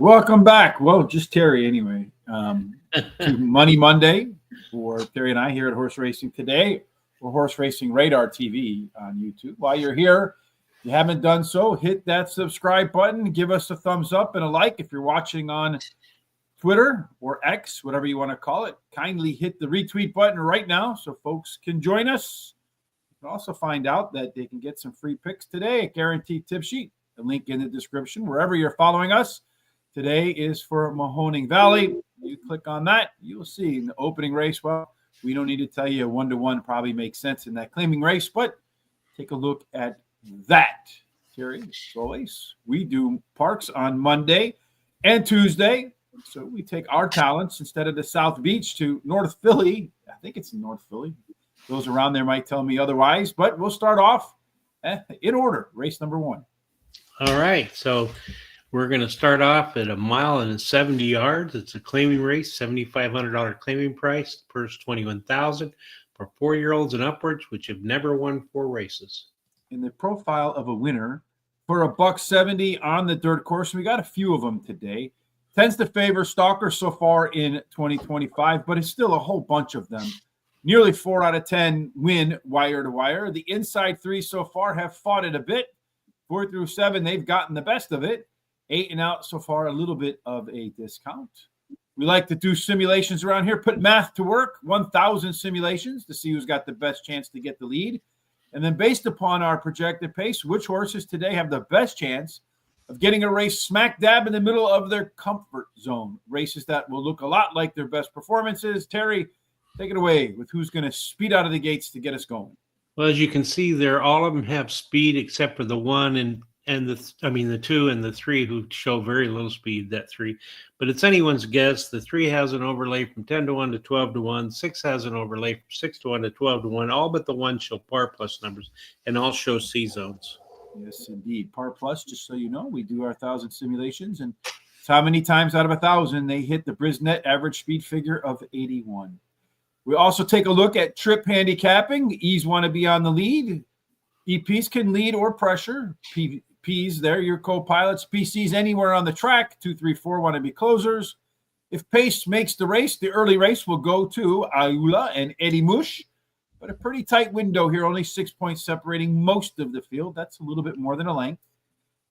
Welcome back. Well, just Terry anyway. To Money Monday for Terry and I here at Horse Racing Today or Horse Racing Radar TV on YouTube. While you're here, if you haven't done so, hit that subscribe button. Give us a thumbs up and a like. If you're watching on Twitter or X, whatever you want to call it, kindly hit the retweet button right now so folks can join us. You can also find out that they can get some free picks today, a guaranteed tip sheet. The link in the description, wherever you're following us. Today is for Mahoning Valley. You click on that, you'll see in the opening race. Well, we don't need to tell you a 1-to-1 probably makes sense in that claiming race, but take a look at that. Terry, as always, we do Parx on Monday and Tuesday. So we take our talents instead of the South Beach to North Philly. I think it's in North Philly. Those around there might tell me otherwise, but we'll start off in order. Race number 1. All right, so we're going to start off at 1 mile and 70 yards. It's a claiming race, $7,500 claiming price. Purse $21,000 for 4-year-olds and upwards, which have never won 4 races. In the profile of a winner for $170 on the dirt course, and we got a few of them today. Tends to favor stalkers so far in 2025, but it's still a whole bunch of them. Nearly 4 out of 10 win wire to wire. The inside 3 so far have fought it a bit. 4 through 7, they've gotten the best of it. 8 and out so far, a little bit of a discount. We like to do simulations around here, put math to work, 1,000 simulations to see who's got the best chance to get the lead. And then based upon our projected pace, which horses today have the best chance of getting a race smack dab in the middle of their comfort zone. Races that will look a lot like their best performances. Terry, take it away with who's going to speed out of the gates to get us going. Well, as you can see there, all of them have speed except for the 1 and the 2 and the 3 who show very little speed, that 3. But it's anyone's guess. The 3 has an overlay from 10-1 to 12-1. 6 has an overlay from 6-1 to 12-1. All but the 1 show par plus numbers and all show C zones. Yes, indeed. Par plus, just so you know, we do our 1,000 simulations, and it's how many times out of 1,000 they hit the Brisnet average speed figure of 81. We also take a look at trip handicapping. The E's want to be on the lead. EPs can lead or pressure. P's, they're your co-pilots. PCs anywhere on the track. 2, 3, 4 want to be closers. If pace makes the race, the early race will go to Ayula and Eddie Mush. But a pretty tight window here, only 6 points separating most of the field. That's a little bit more than a length.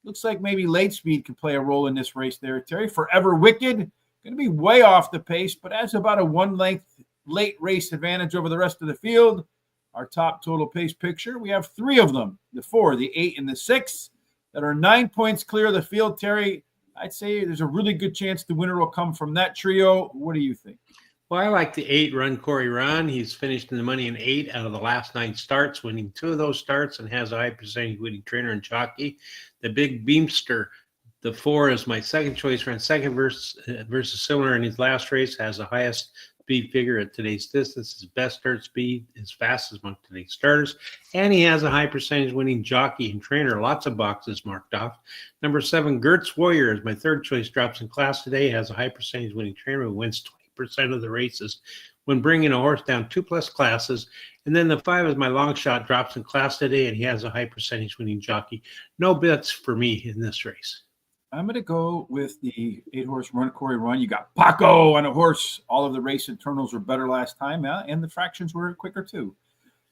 Looks like maybe late speed can play a role in this race there, Terry. Forever Wicked, going to be way off the pace, but has about a 1 length late race advantage over the rest of the field. Our top total pace picture, we have 3 of them, the 4, the 8, and the 6, that are 9 points clear of the field. Terry, I'd say there's a really good chance the winner will come from that trio. What do you think? Well, I like the 8, Run Corey Run. He's finished in the money in 8 out of the last 9 starts, winning 2 of those starts and has a high percentage winning trainer and jockey. The Big Beamster, the 4 is my second choice, ran second versus similar in his last race, has the highest speed figure at today's distance. His best start speed is fastest among today's starters, and he has a high percentage winning jockey and trainer. Lots of boxes marked off. Number 7, Gertz Warrior is my third choice. Drops in class today. Has a high percentage winning trainer who wins 20% of the races when bringing a horse down 2+ classes. And then the 5 is my long shot. Drops in class today, and he has a high percentage winning jockey. No bets for me in this race. I'm going to go with the 8-horse Run Corey Run. You got Paco on a horse. All of the race internals were better last time, and the fractions were quicker too.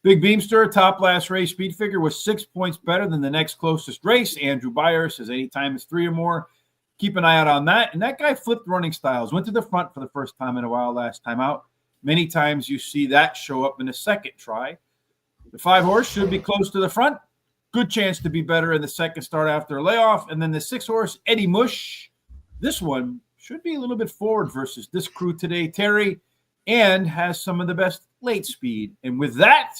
Big Beamster, top last race speed figure, was 6 points better than the next closest race. Andrew Beyer says anytime it's 3 or more, keep an eye out on that. And that guy flipped running styles, went to the front for the first time in a while last time out. Many times you see that show up in the second try. The 5-horse should be close to the front. Good chance to be better in the second start after a layoff. And then the 6-horse, Eddie Mush. This one should be a little bit forward versus this crew today, Terry, and has some of the best late speed. And with that,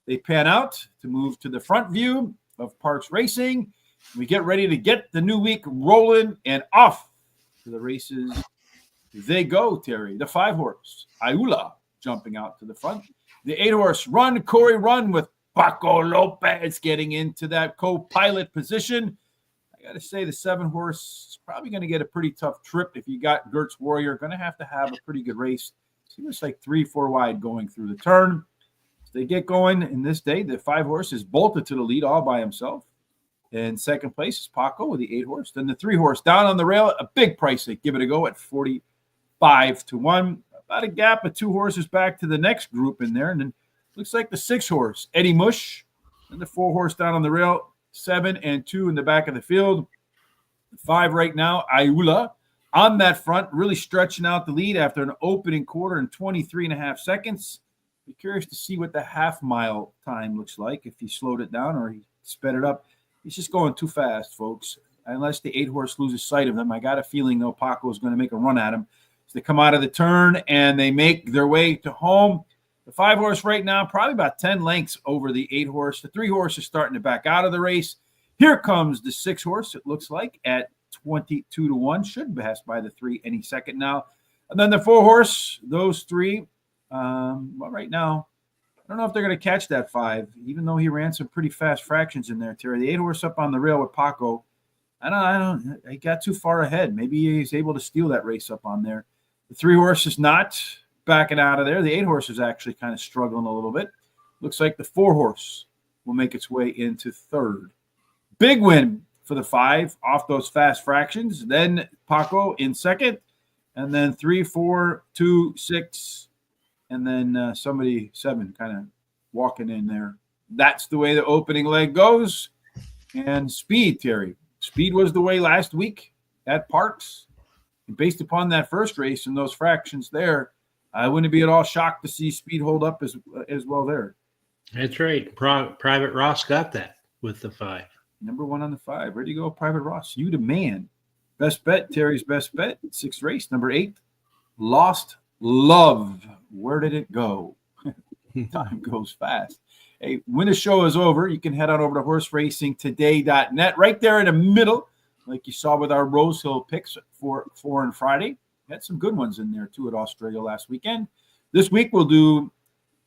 they pan out to move to the front view of Parx Racing. We get ready to get the new week rolling and off to the races. They go, Terry. The 5-horse, Ayula, jumping out to the front. The 8-horse, Run Corey Run, with Paco Lopez getting into that co-pilot position. I got to say the 7-horse is probably going to get a pretty tough trip if you got Gertz Warrior. Going to have a pretty good race. He was like 3-4 wide going through the turn. As they get going in this day, the 5-horse is bolted to the lead all by himself. In second place is Paco with the 8 horse. Then the 3 horse down on the rail, a big price. They give it a go at 45-1. About a gap of 2 horses back to the next group in there. And then looks like the 6 horse, Eddie Mush. And the 4 horse down on the rail, 7 and 2 in the back of the field. 5 right now, Ayula on that front, really stretching out the lead after an opening quarter in 23.5 seconds. Be curious to see what the half-mile time looks like, if he slowed it down or he sped it up. He's just going too fast, folks. Unless the 8 horse loses sight of him, I got a feeling, though, Paco is going to make a run at him. So they come out of the turn and they make their way to home. The 5 horse right now, probably about 10 lengths over the 8 horse. The 3 horse is starting to back out of the race. Here comes the 6 horse, it looks like, at 22-1. Should pass by the 3 any second now. And then the 4 horse, those 3, well, right now, I don't know if they're going to catch that 5, even though he ran some pretty fast fractions in there, Terry. The 8 horse up on the rail with Paco, he got too far ahead. Maybe he's able to steal that race up on there. The 3 horse is not backing out of there. The 8 horse is actually kind of struggling a little bit. Looks like the 4 horse will make its way into third. Big win for the 5 off those fast fractions. Then Paco in second, and then 3, 4, 2, 6, and then somebody 7 kind of walking in there. That's the way the opening leg goes. And speed, Terry. Speed was the way last week at Parx. And based upon that first race and those fractions there, I wouldn't be at all shocked to see speed hold up as well there. That's right. Private Ross got that with the 5. Number 1 on the 5. Ready to go, Private Ross. You the man. Best bet, Terry's best bet. 6th race, number 8. Lost Love. Where did it go? Time goes fast. Hey, when the show is over, you can head on over to horseracingtoday.net. Right there in the middle, like you saw with our Rose Hill picks for and Friday. Had some good ones in there, too, at Australia last weekend. This week, we'll do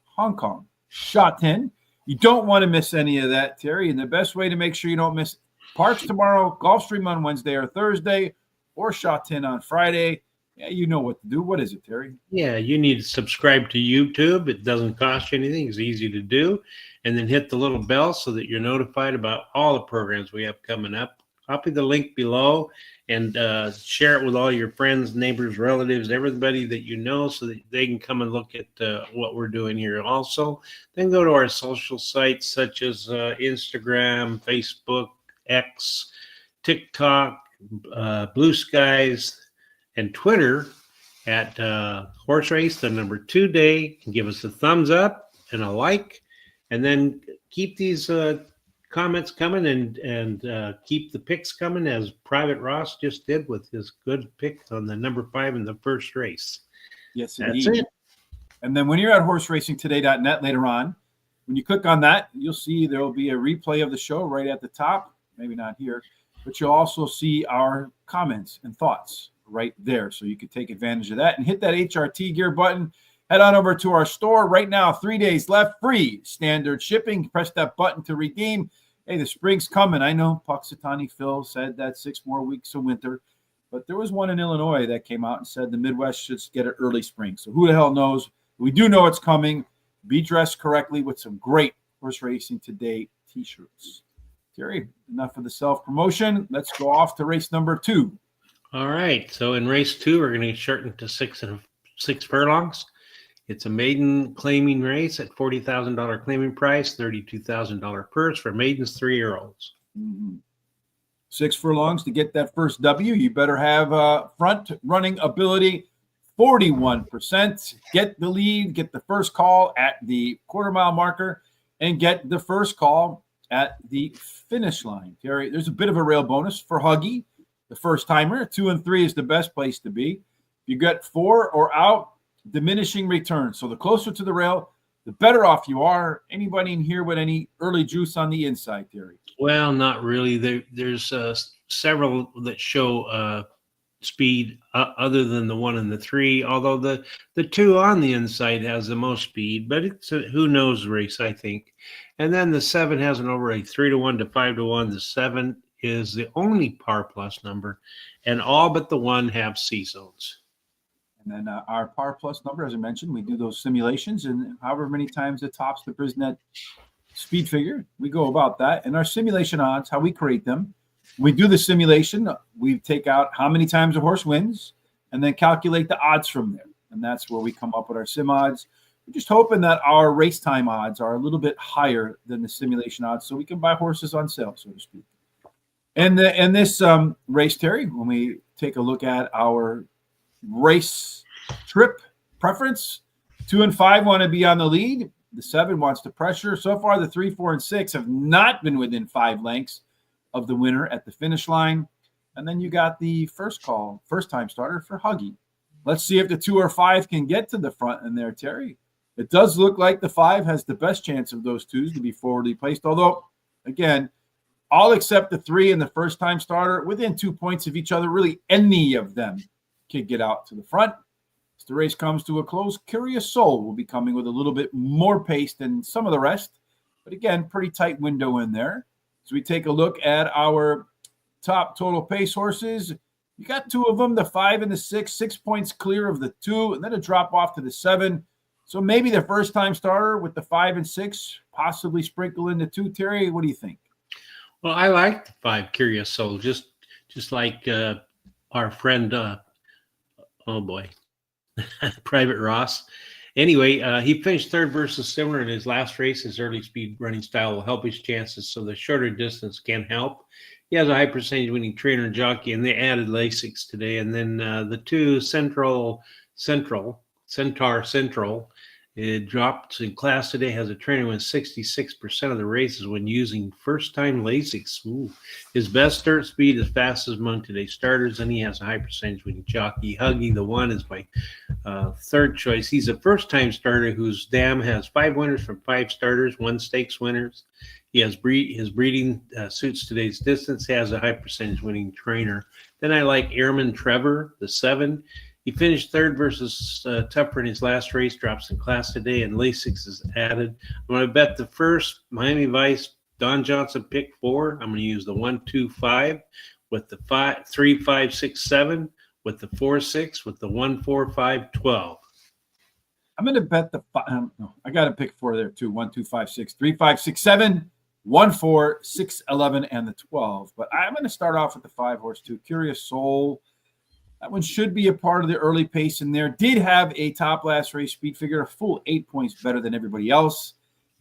Hong Kong, Shot-10. You don't want to miss any of that, Terry. And the best way to make sure you don't miss Parx tomorrow, Gulfstream on Wednesday or Thursday, or Shot-10 on Friday. Yeah, you know what to do. What is it, Terry? Yeah, you need to subscribe to YouTube. It doesn't cost you anything. It's easy to do. And then hit the little bell so that you're notified about all the programs we have coming up. Copy the link below and share it with all your friends, neighbors, relatives, everybody that you know so that they can come and look at what we're doing here also. Then go to our social sites such as Instagram, Facebook, X, TikTok, Blue Skies, and Twitter at Horse Race, the number 2 day. Give us a thumbs up and a like, and then keep these comments coming and keep the picks coming, as Private Ross just did with his good pick on the number 5 in the first race. Yes, that's indeed. it. And then when you're at horseracingtoday.net later on, when you click on that, you'll see there will be a replay of the show right at the top. Maybe not here, but you'll also see our comments and thoughts right there. So you can take advantage of that and hit that HRT gear button. Head on over to our store right now. 3 days left, free standard shipping. Press that button to redeem. Hey, the spring's coming. I know Puxatani Phil said that 6 more weeks of winter, but there was one in Illinois that came out and said the Midwest should get an early spring. So who the hell knows? We do know it's coming. Be dressed correctly with some great Horse Racing Today t-shirts. Terry, enough of the self-promotion. Let's go off to race number 2. All right. So in race 2, we're going to shorten to 6 furlongs. It's a maiden claiming race at $40,000 claiming price, $32,000 purse for maidens 3-year-olds. 6 furlongs to get that first W. You better have front running ability, 41%. Get the lead, get the first call at the quarter-mile marker, and get the first call at the finish line. Terry, there's a bit of a rail bonus for Huggy, the first timer. 2 and 3 is the best place to be. If you get 4 or out, diminishing returns. So the closer to the rail, the better off you are. Anybody in here with any early juice on the inside, Terry? Well, not really. There's several that show speed other than the 1 and the 3, although the 2 on the inside has the most speed, but it's a who knows race, I think. And then the 7 has an over a 3-1 to 5-1. The 7 is the only par plus number, and all but the 1 have C zones. And then our par plus number, as I mentioned, we do those simulations, and however many times it tops the Brisnet speed figure. We go about that. And our simulation odds, how we create them. When we do the simulation, we take out how many times a horse wins and then calculate the odds from there. And that's where we come up with our sim odds. We're just hoping that our race time odds are a little bit higher than the simulation odds so we can buy horses on sale, so to speak. And this race, Terry, when we take a look at our race trip preference, 2 and 5 want to be on the lead. The 7 wants to pressure. So far, the 3, 4, and 6 have not been within 5 lengths of the winner at the finish line. And then you got the first time starter for Huggy. Let's see if the 2 or 5 can get to the front in there, Terry. It does look like the 5 has the best chance of those 2s to be forwardly placed. Although, again, all except the 3 and the first time starter, within 2 points of each other, really any of them can get out to the front. As the race comes to a close, Curious Soul will be coming with a little bit more pace than some of the rest. But again, pretty tight window in there. So we take a look at our top total pace horses. You got 2 of them, the 5 and the 6, 6 points clear of the 2, and then a drop off to the 7. So maybe the first time starter with the 5 and 6, possibly sprinkle in the 2. Terry, what do you think? Well, I like the 5 Curious Soul, just like our friend, oh boy, Private Ross. Anyway, he finished 3rd versus similar in his last race. His early speed running style will help his chances, so the shorter distance can help. He has a high percentage winning trainer and jockey, and they added Lasix today. And then the 2 Centaur Central, it dropped in class today, has a trainer win 66% of the races when using first-time Lasix. Ooh. His best start speed is fastest among today's starters, and he has a high percentage winning jockey. Huggy, the 1, is my 3rd choice. He's a first-time starter whose dam has 5 winners from 5 starters, 1 stakes winners. He has his breeding suits today's distance. He has a high percentage winning trainer. Then I like Airman Trevor, the 7. He finished 3rd versus Tupper in his last race, drops in class today, and Lasix is added. I'm going to bet the first Miami Vice, Don Johnson, pick 4. I'm going to use the 1, 2, 5 with the 3, 5, 6, 7 with the 4, 6 with the 1, 4, 5, 12. I'm going to bet the 5. No, I got to pick 4 there too. 1, 2, 5, 6, 3, 5, 6, 7, 1, 4, 6, 11, and the 12. But I'm going to start off with the 5 horse too. Curious Soul. That one should be a part of the early pace in there. Did have a top last race speed figure, a full 8 points better than everybody else.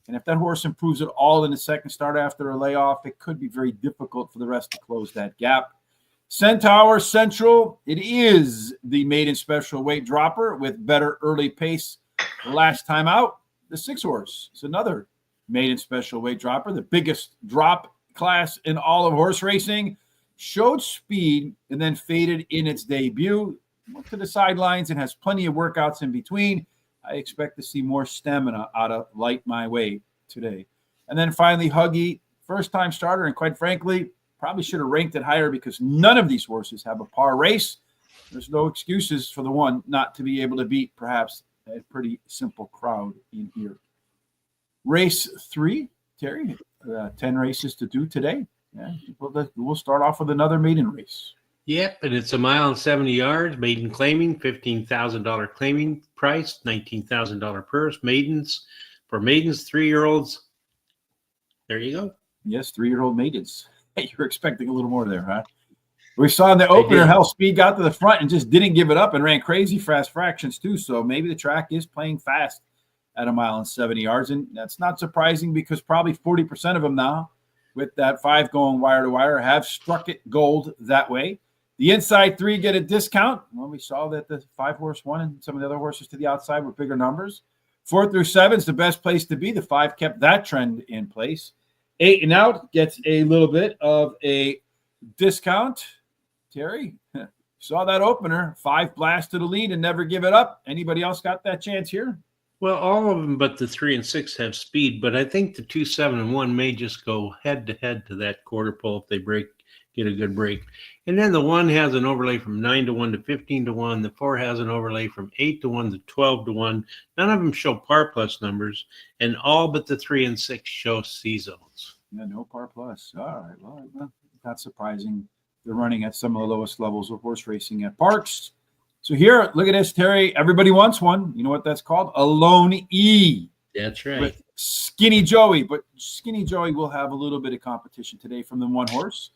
And if that horse improves at all in the second start after a layoff, it could be very difficult for the rest to close that gap. Centaur Central, it is the maiden special weight dropper with better early pace. Last time out, the 6 horse. It's another maiden special weight dropper, the biggest drop class in all of horse racing. Showed speed and then faded in its debut. Went to the sidelines and has plenty of workouts in between. I expect to see more stamina out of Light My Way today. And then finally, Huggy, first-time starter, and quite frankly, probably should have ranked it higher because none of these horses have a par race. There's no excuses for the one not to be able to beat perhaps a pretty simple crowd in here. Race 3, Terry, 10 races to do today. Yeah, we'll start off with another maiden race. Yep, and it's 1 mile and 70 yards. Maiden claiming, $15,000 claiming price, $19,000 purse. Maidens, 3-year-olds. There you go. Yes, 3-year-old maidens. Hey, you're expecting a little more there, huh? We saw in the opener how Speed got to the front and just didn't give it up and ran crazy fast fractions too. So maybe the track is playing fast at 1 mile and 70 yards. And that's not surprising because probably 40% of them now with that 5 going wire to wire have struck it gold that way. The inside 3 get a discount. Well, we saw that the 5 horse won and some of the other horses to the outside were bigger numbers. 4 through 7 is the best place to be. The 5 kept that trend in place. 8 and out gets a little bit of a discount. Terry, saw that opener. 5 blast to the lead and never give it up. Anybody else got that chance here? Well, all of them but the 3 and 6 have speed, but I think the 2, 7, and 1 may just go head-to-head to that quarter pole if they get a good break. And then the 1 has an overlay from 9 to 1 to 15 to 1. The 4 has an overlay from 8 to 1 to 12 to 1. None of them show par plus numbers, and all but the 3 and 6 show C zones. Yeah, no par plus. All right, well, not surprising. They're running at some of the lowest levels of horse racing at Parx. So here, look at this, Terry. Everybody wants one. You know what that's called? A lone E. That's right. with Skinny Joey. But Skinny Joey will have a little bit of competition today from the one horse.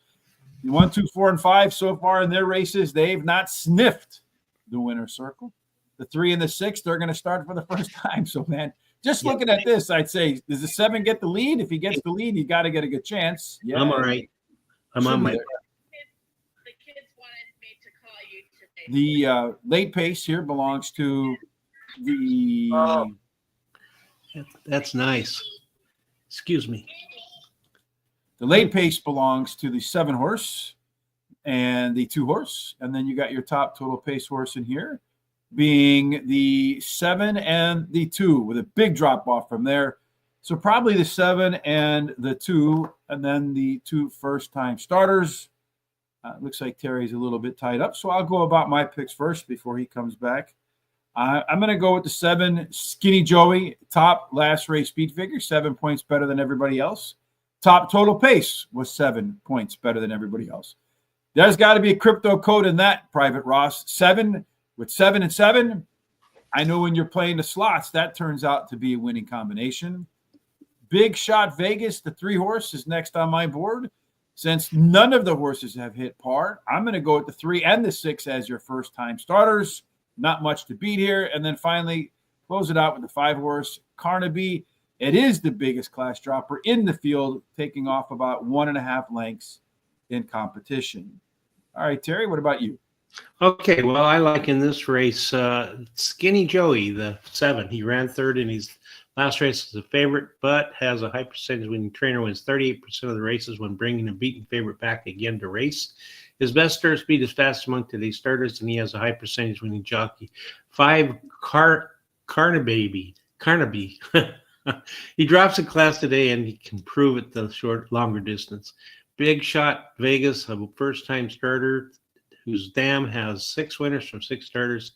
The 1, 2, 4, and 5 so far in their races, they've not sniffed the winner's circle. The 3 and the 6, they're going to start for the first time. So, man, just looking at this, I'd say, does the 7 get the lead? If he gets the lead, you got to get a good chance. Yeah, I'm all right. I'm on my. The kids wanted me to call you today. The late pace here belongs to the. Oh. That's nice. Excuse me. The late pace belongs to the 7 horse and the 2 horse, and then you got your top total pace horse in here, being the 7 and the 2 with a big drop off from there. So probably the 7 and the 2, and then the 2 first-time starters. Looks like Terry's a little bit tied up, so I'll go about my picks first before he comes back. I'm going to go with the 7, Skinny Joey, top last race speed figure, 7 points better than everybody else. Top total pace was 7 points better than everybody else. There's got to be a crypto code in that, Private Ross. 7 with 7 and 7. I know when you're playing the slots, that turns out to be a winning combination. Big Shot Vegas, the 3 horse, is next on my board. Since none of the horses have hit par, I'm going to go with the 3 and the 6 as your first-time starters. Not much to beat here. And then finally, close it out with the 5 horse, Carnaby. It is the biggest class dropper in the field, taking off about 1.5 lengths in competition. All right, Terry, what about you? Okay, well, I like in this race Skinny Joey, the 7. He ran 3rd in his last race as a favorite, but has a high percentage winning trainer, wins 38% of the races when bringing a beaten favorite back again to race. His best start speed is fast among today's starters, and he has a high percentage winning jockey. 5, Carnaby. He drops a class today, and he can prove it the longer distance. Big Shot Vegas, a first-time starter whose dam has 6 winners from 6 starters,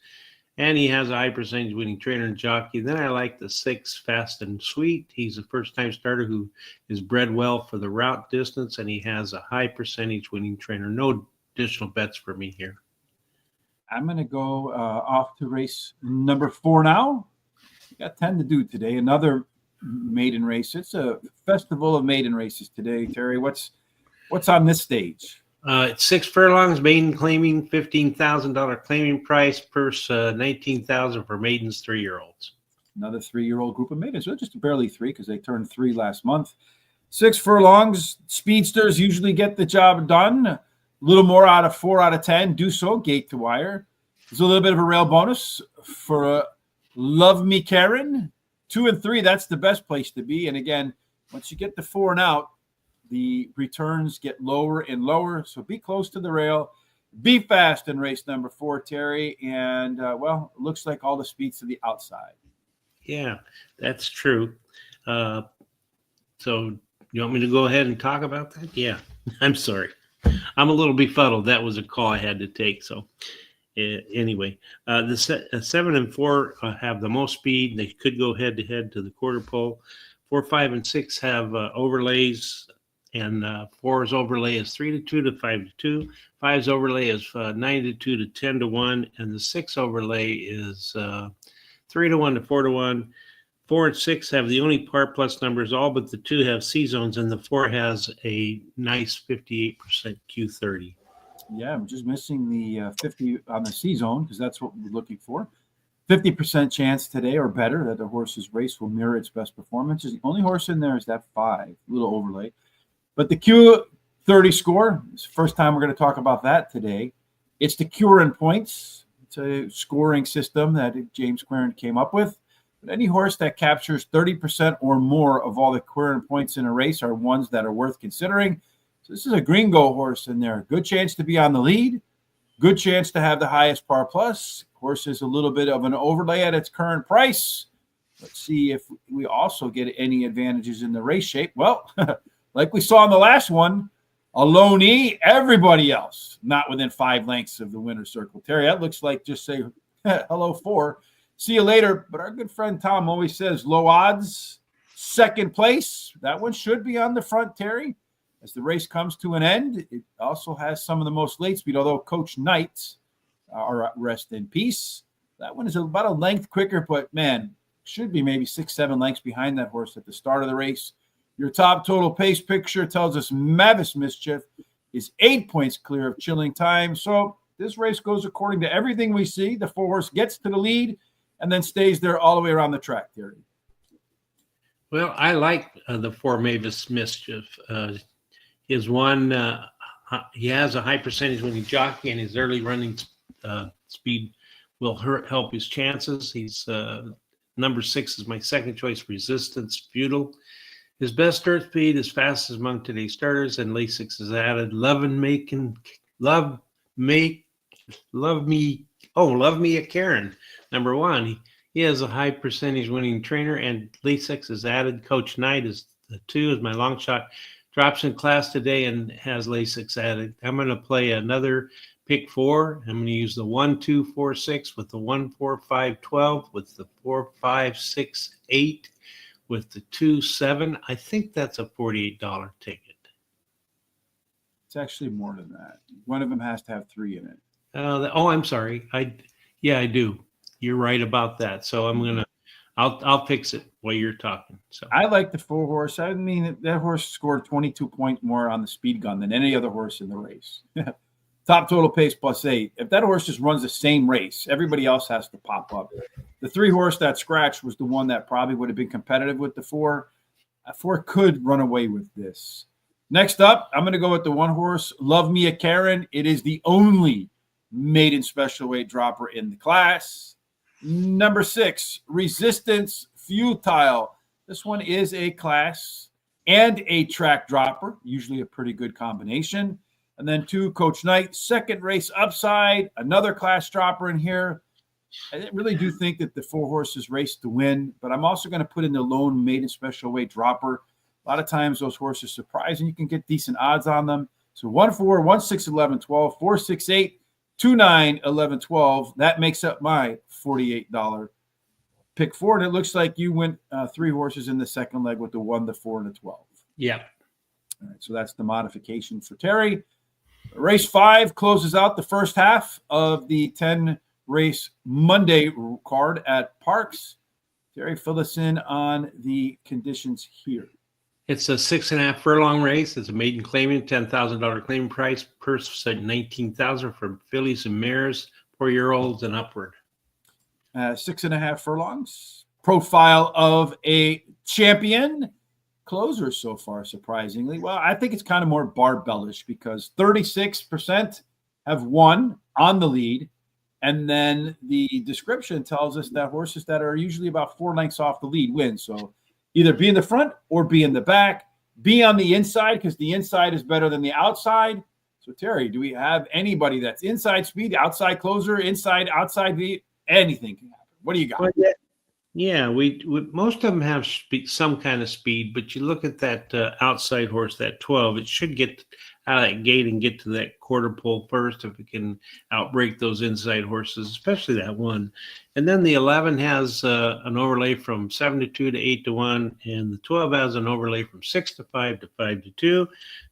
and he has a high percentage winning trainer and jockey. Then I like the 6, Fast and Sweet. He's a first-time starter who is bred well for the route distance, and he has a high percentage winning trainer. No additional bets for me here. I'm going to go off to race number 4 now. We got 10 to do today. Another maiden race. It's a festival of maiden races today. Terry, what's on this stage? It's 6 furlongs, maiden claiming $15,000 claiming price, purse $19,000 for maidens 3-year-olds. Another 3-year-old group of maidens. So just barely 3 because they turned 3 last month. 6 furlongs. Speedsters usually get the job done. A little more out of 4 out of 10 do so gate to wire. There's a little bit of a rail bonus for Love Me Karen. 2 and 3, that's the best place to be. And again, once you get to 4 and out, the returns get lower and lower. So be close to the rail. Be fast in race number 4, Terry. And, well, it looks like all the speeds to the outside. Yeah, that's true. So you want me to go ahead and talk about that? Yeah, I'm sorry. I'm a little befuddled. That was a call I had to take. So anyway, the 7 and 4 have the most speed. They could go head-to-head to the quarter pole. 4, 5, and 6 have overlays. And 4's overlay is 3-2 to 5-2. 5's overlay is 9-2 to 10-1, and the 6 overlay is 3-1 to 4-1. 4 and 6 have the only par plus numbers, all but the 2 have C zones, and the 4 has a nice 58% Q30. Yeah, I'm just missing the 50 on the C zone because that's what we're looking for. 50% chance today or better that the horse's race will mirror its best performances. The only horse in there is that 5, little overlay. But the Q30 score, it's the first time we're going to talk about that today. It's the Curran points. It's a scoring system that James Curran came up with. But any horse that captures 30% or more of all the Curran points in a race are ones that are worth considering. So this is a gringo horse in there. Good chance to be on the lead. Good chance to have the highest par plus. Horse is a little bit of an overlay at its current price. Let's see if we also get any advantages in the race shape. Well, like we saw in the last one, a low knee, everybody else not within 5 lengths of the winner's circle. Terry, that looks like just say hello 4. See you later. But our good friend Tom always says low odds, second place. That one should be on the front, Terry. As the race comes to an end, it also has some of the most late speed, although Coach Knight, rest in peace. That one is about a length quicker, but man, should be maybe 6-7 lengths behind that horse at the start of the race. Your top total pace picture tells us Mavis Mischief is 8 points clear of Chilling Time. So this race goes according to everything we see. The 4-horse gets to the lead and then stays there all the way around the track, Terry. Well, I like the 4 Mavis Mischief. His one, he has a high percentage winning jockey, and his early running speed will help his chances. He's number 6 is my second choice, Resistance Feudal. His best start speed is fastest among today's starters, and Lasix is added. Love Me a Karen, number 1. He has a high percentage winning trainer, and Lasix is added. Coach Knight is the 2 is my long shot. Drops in class today and has Lasix added. I'm going to play another pick 4. I'm going to use the 1, 2, 4, 6 with the 1, 4, 5, 12 with the 4, 5, 6, 8 with the 2, 7. I think that's a $48 ticket. It's actually more than that. One of them has to have 3 in it. I'm sorry. I do. You're right about that. So I'll fix it while you're talking. So I like the 4-horse. I mean, that horse scored 22 points more on the speed gun than any other horse in the race. Top total pace +8. If that horse just runs the same race, everybody else has to pop up. The 3-horse that scratched was the one that probably would have been competitive with the 4. A 4 could run away with this. Next up, I'm going to go with the 1-horse, Love Me a Karen. It is the only maiden special weight dropper in the class. Number 6, Resistance Futile. This one is a class and a track dropper, usually a pretty good combination. And then 2, Coach Knight, second race upside, another class dropper in here. I really do think that the 4 horses race to win, but I'm also going to put in the lone maiden special weight dropper. A lot of times those horses surprise and you can get decent odds on them. So 1, 4, 1, 6, 11, 12, 4, 6, 8, 2, 9, 11, 12. That makes up my $48 pick 4. And it looks like you went 3 horses in the second leg with the 1, the 4, and the 12. Yeah. All right, so that's the modification for Terry. Race 5 closes out the first half of the 10-race Monday card at Parx. Terry, fill us in on the conditions here. It's a 6.5 furlong race. It's a maiden claiming, $10,000 claim price. Purse set $19,000 for fillies and mares, 4-year-olds and upward. 6.5 furlongs. Profile of a champion. Closer so far, surprisingly. Well, I think it's kind of more barbellish because 36% have won on the lead. And then the description tells us that horses that are usually about 4 lengths off the lead win. So either be in the front or be in the back. Be on the inside because the inside is better than the outside. So, Terry, do we have anybody that's inside speed, outside closer, inside, outside lead? Anything can happen. What do you got? Well, yeah, we most of them have some kind of speed, but you look at that outside horse, that 12, it should get out of that gate and get to that quarter pole first if it can outbreak those inside horses, especially that 1. And then the 11 has an overlay from 7 to 2 to 8 to 1, and the 12 has an overlay from 6 to 5 to 5 to 2.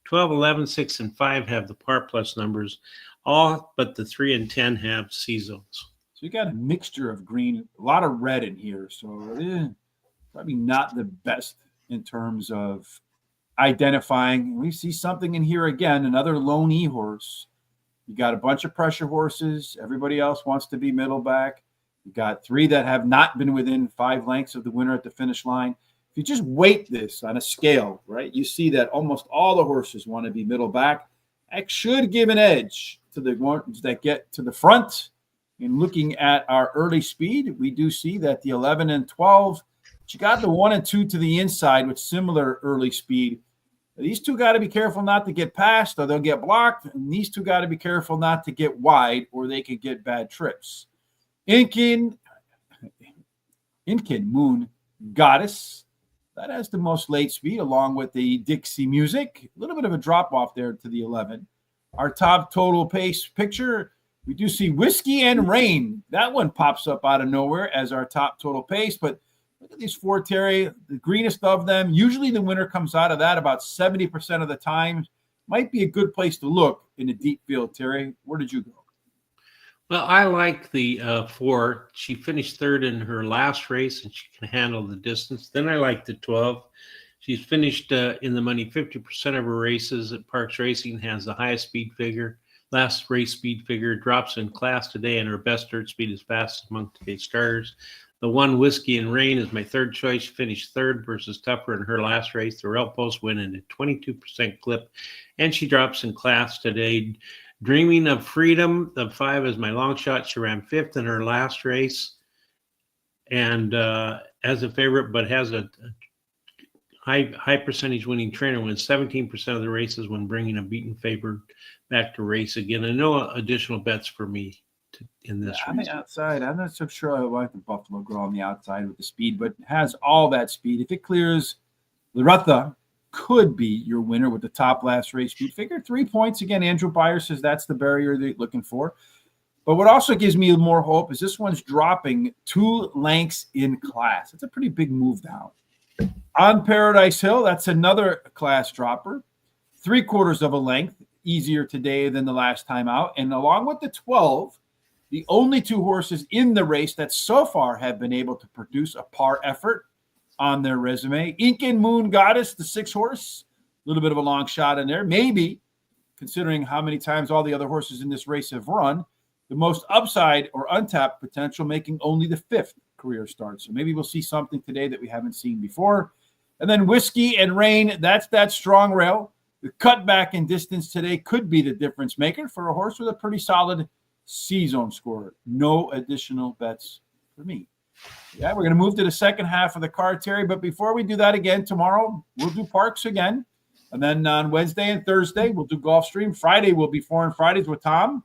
12, 11, 6, and 5 have the par plus numbers. All but the 3 and 10 have C zones. So you got a mixture of green, a lot of red in here. So probably not the best in terms of identifying. We see something in here again, another lone E horse. You got a bunch of pressure horses. Everybody else wants to be middle back. You got 3 that have not been within 5 lengths of the winner at the finish line. If you just weight this on a scale, right, you see that almost all the horses want to be middle back. That should give an edge to the ones that get to the front. In looking at our early speed, we do see that the 11 and 12, but you got the 1 and 2 to the inside with similar early speed. These 2 got to be careful not to get past or they'll get blocked. And these 2 got to be careful not to get wide or they could get bad trips. Inkin Moon Goddess, that has the most late speed along with the Dixie Music. A little bit of a drop off there to the 11. Our top total pace picture, we do see Whiskey and Rain. That one pops up out of nowhere as our top total pace. But look at these 4, Terry, the greenest of them. Usually the winner comes out of that about 70% of the time. Might be a good place to look in a deep field, Terry. Where did you go? Well, I like the 4. She finished third in her last race, and she can handle the distance. Then I like the 12. She's finished in the money 50% of her races at Parx Racing, has the highest speed figure. Last race speed figure drops in class today, and her best dirt speed is fastest among today's starters. The 1 Whiskey and Rain is my third choice. She finished third versus Tougher in her last race. The rail post went in a 22% clip, and she drops in class today. Dreaming of Freedom, the 5 is my long shot. She ran 5th in her last race, and as a favorite, but has a high percentage winning trainer, wins 17% of the races when bringing a beaten favorite back to race again. And no additional bets for me in this On race. the outside, I'm not so sure I like the Buffalo Girl on the outside with the speed, but has all that speed. If it clears, Loretta could be your winner with the top last race speed figure. 3 points. Again, Andrew Byer says that's the barrier they're looking for. But what also gives me more hope is this one's dropping 2 lengths in class. It's a pretty big move down. On Paradise Hill, that's another class dropper. 3/4 of a length, easier today than the last time out. And along with the 12, the only 2 horses in the race that so far have been able to produce a par effort on their resume. Incan Moon Goddess, the 6 horse, a little bit of a long shot in there. Maybe, considering how many times all the other horses in this race have run, the most upside or untapped potential, making only the 5th career start. So maybe we'll see something today that we haven't seen before. And then Whiskey and Rain, that's that strong rail. The cutback in distance today could be the difference maker for a horse with a pretty solid C-zone score. No additional bets for me. Yeah, we're going to move to the second half of the card, Terry. But before we do that again, tomorrow we'll do Parx again. And then on Wednesday and Thursday, we'll do Gulfstream. Friday will be Foreign Fridays with Tom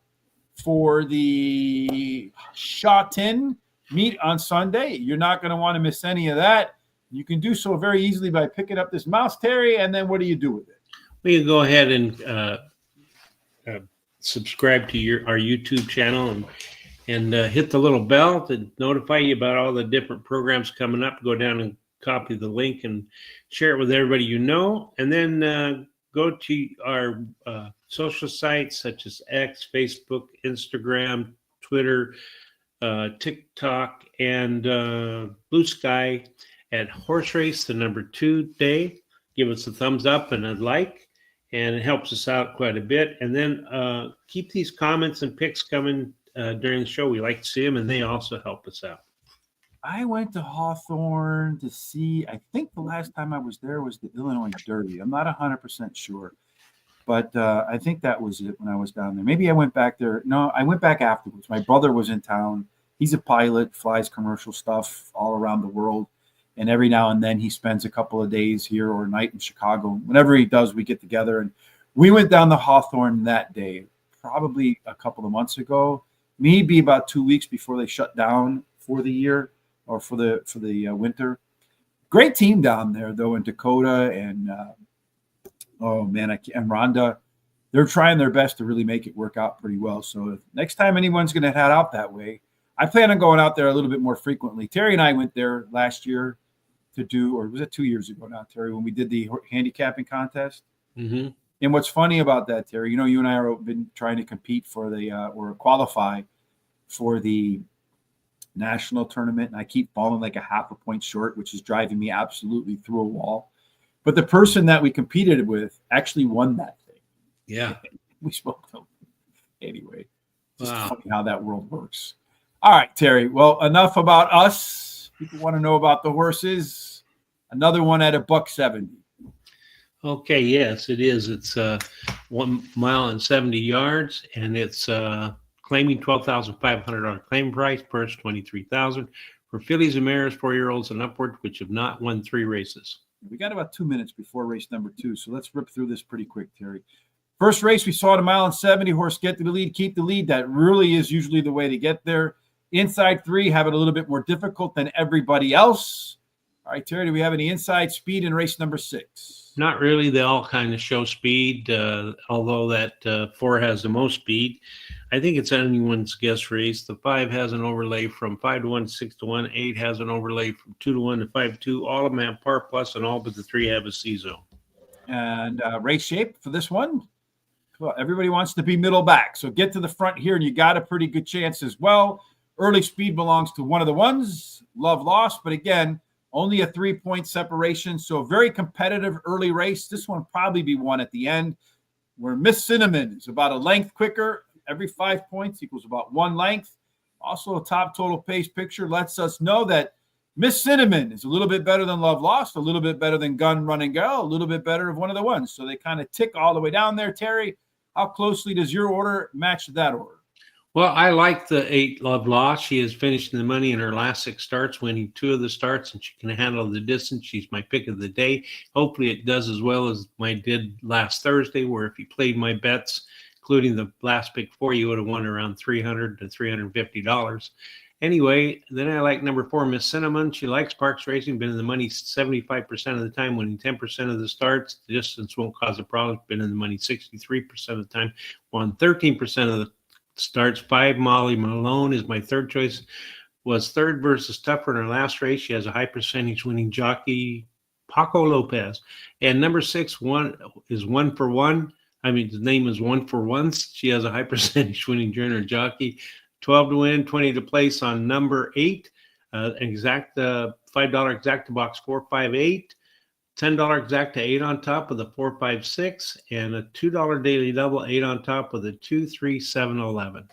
for the Shawton meet on Sunday. You're not going to want to miss any of that. You can do so very easily by picking up this mouse, Terry, and then what do you do with it? We can go ahead and subscribe to our YouTube channel and hit the little bell to notify you about all the different programs coming up. Go down and copy the link and share it with everybody you know. And then go to our social sites such as X, Facebook, Instagram, Twitter, TikTok, and Blue Sky at Horse Race, the number 2 day. Give us a thumbs up and a like, and it helps us out quite a bit. And then keep these comments and picks coming during the show. We like to see them, and they also help us out. I went to Hawthorne to see, I think the last time I was there was the Illinois Derby. I'm not 100% sure, but I think that was it when I was down there. Maybe I went back there. No, I went back afterwards. My brother was in town. He's a pilot, flies commercial stuff all around the world. And every now and then he spends a couple of days here or a night in Chicago. Whenever he does, we get together. And we went down to Hawthorne that day, probably a couple of months ago, maybe about 2 weeks before they shut down for the year or for the winter. Great team down there, though, in Dakota and, and Rhonda. They're trying their best to really make it work out pretty well. So next time anyone's going to head out that way, I plan on going out there a little bit more frequently. Terry and I went there last year to do, or was it 2 years ago now, Terry, when we did the handicapping contest? Mm-hmm. And what's funny about that, Terry, you and I have been trying to compete for or qualify for the national tournament, and I keep falling like a half a point short, which is driving me absolutely through a wall. But the person that we competed with actually won that thing. Yeah. We spoke to him. Anyway, just Wow. funny how that world works. All right, Terry. Well, enough about us. People want to know about the horses. Another one at $170. Okay, yes, it is. It's 1 mile and 70 yards, and it's claiming $12,500 claim price, purse $23,000 for fillies and mares, 4-year-olds and upward, which have not won 3 races. We got about 2 minutes before race number 2, so let's rip through this pretty quick, Terry. First race, we saw at 1 mile and 70, horse get to the lead, keep the lead. That really is usually the way to get there. Inside 3 have it a little bit more difficult than everybody else. All right, Terry, do we have any inside speed in race number 6? Not really. They all kind of show speed, although that 4 has the most speed. I think it's anyone's guess race. The 5 has an overlay from 5-1 to 6-1. 8 has an overlay from 2-1 to 5-2. All of them have par plus, and all but the 3 have a C zone. And race shape for this one? Well, everybody wants to be middle back. So get to the front here, and you got a pretty good chance as well. Early speed belongs to one of the ones. Love lost, but again, only a 3-point separation. So a very competitive early race. This one probably be won at the end, where Miss Cinnamon is about a length quicker. Every 5 points equals about 1 length. Also, a top total pace picture lets us know that Miss Cinnamon is a little bit better than Love Lost, a little bit better than Gun Running Girl, a little bit better of one of the ones. So they kind of tick all the way down there. Terry, how closely does your order match that order? Well, I like the 8 Love Lost. She has finished in the money in her last 6 starts, winning 2 of the starts, and she can handle the distance. She's my pick of the day. Hopefully it does as well as I did last Thursday, where if you played my bets, including the last pick 4, you would have won around $300 to $350. Anyway, then I like number 4, Miss Cinnamon. She likes Parx Racing, been in the money 75% of the time, winning 10% of the starts. The distance won't cause a problem. Been in the money 63% of the time, won 13% of the starts. 5, Molly Malone is my third choice. Was third versus Tougher in her last race. She has a high percentage winning jockey, Paco Lopez. And number 6, is One for One. I mean, the name is One for Once. She has a high percentage winning junior jockey. 12 to win, 20 to place on number 8. $5 exacta box 458. $10 exacta 8 on top with a 456, and a $2 daily double 8 on top with a 23711.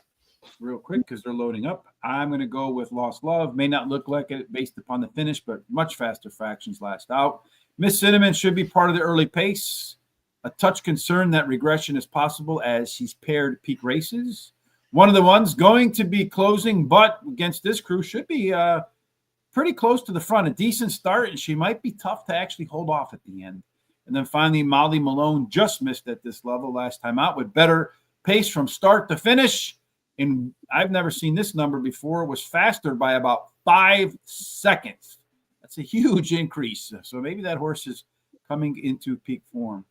Real quick, because they're loading up, I'm going to go with Lost Love. May not look like it based upon the finish, but much faster fractions last out. Miss Cinnamon should be part of the early pace. A touch concerned that regression is possible as she's paired peak races. One of the ones going to be closing, but against this crew should be pretty close to the front. A decent start, and she might be tough to actually hold off at the end. And then finally, Molly Malone just missed at this level last time out with better pace from start to finish. And I've never seen this number before. It was faster by about 5 seconds. That's a huge increase. So maybe that horse is coming into peak form.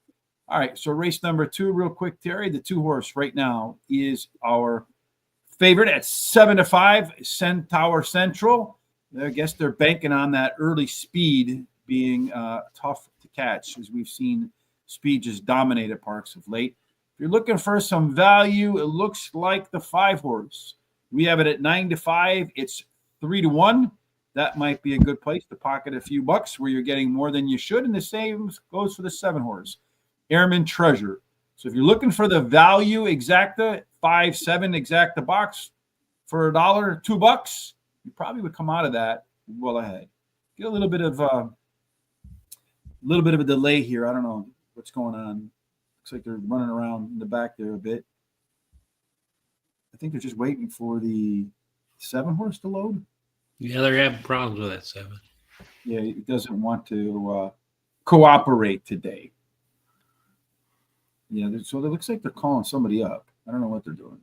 All right, so race number 2, real quick, Terry. The 2 horse right now is our favorite at 7-5, Centaur Central. I guess they're banking on that early speed being tough to catch, as we've seen speed just dominate at Parx of late. If you're looking for some value, it looks like the 5 horse. We have it at 9-5. It's 3-1. That might be a good place to pocket a few bucks where you're getting more than you should. And the same goes for the 7 horse, Airman Treasure. So if you're looking for the value exacta, 5-7 exacta box for $1, $2, you probably would come out of that well ahead. Get a little bit of a delay here. I don't know what's going on. Looks like they're running around in the back there a bit. I think they're just waiting for the 7 horse to load. Yeah, they're having problems with that 7. Yeah, it doesn't want to cooperate today. Yeah, so it looks like they're calling somebody up. I don't know what they're doing.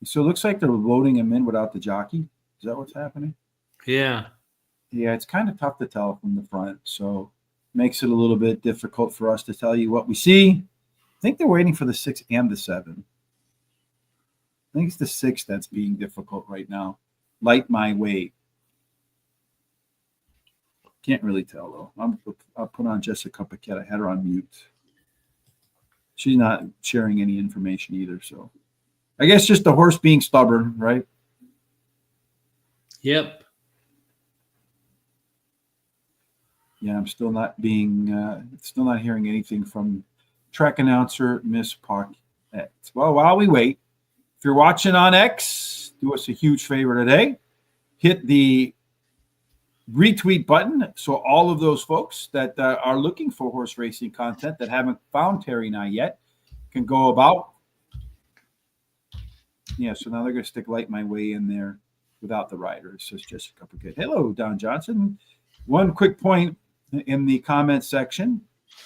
So it looks like they're loading him in without the jockey. Is that what's happening? Yeah. Yeah, it's kind of tough to tell from the front. So makes it a little bit difficult for us to tell you what we see. I think they're waiting for the 6 and the 7. I think it's the 6 that's being difficult right now. Light My Way. Can't really tell, though. I'll put on Jessica Paquette. I had her on mute. She's not sharing any information either. So I guess just the horse being stubborn, right? Yep. Yeah, I'm still not hearing anything from track announcer Miss Paquette. Well, while we wait, if you're watching on X, do us a huge favor today. Hit the retweet button so all of those folks that are looking for horse racing content that haven't found Terry and I yet can go about. Yeah, so now they're going to stick Light My Way in there without the rider. Says Jessica Paquette. Hello, Don Johnson. One quick point in the comment section.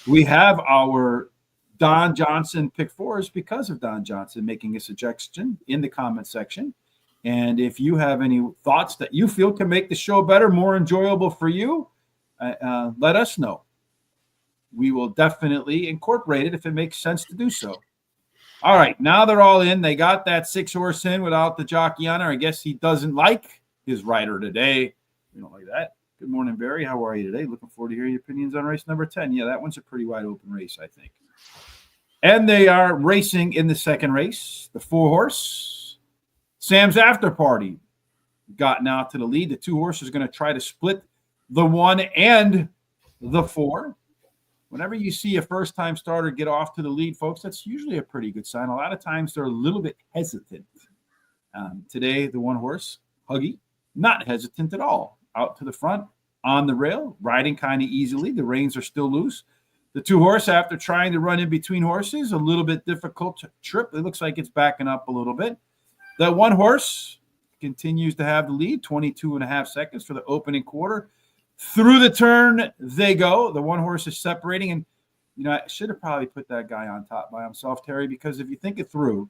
We have our Don Johnson pick 4s because of Don Johnson making a suggestion in the comment section. And if you have any thoughts that you feel can make the show better, more enjoyable for you, let us know. We will definitely incorporate it if it makes sense to do so. All right, now they're all in. They got that 6 horse in without the jockey on her. I guess he doesn't like his rider today. We don't like that. Good morning, Barry. How are you today? Looking forward to hearing your opinions on race number 10. Yeah, that one's a pretty wide open race, I think. And they are racing in the second race. The 4-horse, Sam's After Party, gotten out to the lead. The 2-horse is going to try to split the 1 and the 4. Whenever you see a first-time starter get off to the lead, folks, that's usually a pretty good sign. A lot of times they're a little bit hesitant. Today, the 1-horse, Huggy, not hesitant at all. Out to the front, on the rail, riding kind of easily. The reins are still loose. The 2-horse, after trying to run in between horses, a little bit difficult to trip. It looks like it's backing up a little bit. That 1-horse continues to have the lead, 22.5 seconds for the opening quarter. Through the turn they go. The 1-horse is separating. And, I should have probably put that guy on top by himself, Terry, because if you think it through,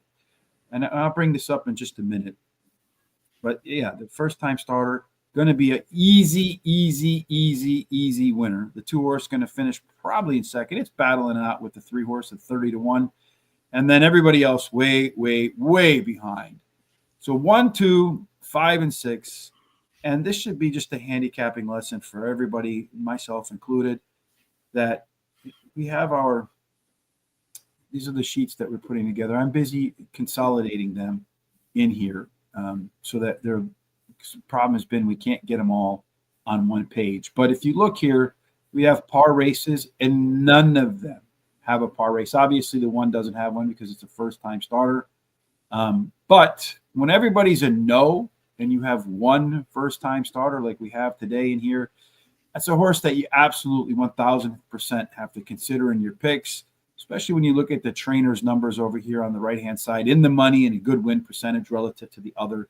and I'll bring this up in just a minute, but, yeah, the first-time starter, going to be an easy winner. The 2-horse going to finish probably in second. It's battling out with the 3-horse at 30-1. And then everybody else way behind. So 1, 2, 5, and 6. And this should be just a handicapping lesson for everybody, myself included, that we have these are the sheets that we're putting together. I'm busy consolidating them in here so that the problem has been we can't get them all on one page. But if you look here, we have par races, and none of them have a par race. Obviously, the 1 doesn't have one because it's a first-time starter. But when everybody's a no, and you have 1 first-time starter like we have today in here, that's a horse that you absolutely 1,000% have to consider in your picks, especially when you look at the trainer's numbers over here on the right-hand side, in the money and a good win percentage relative to the other.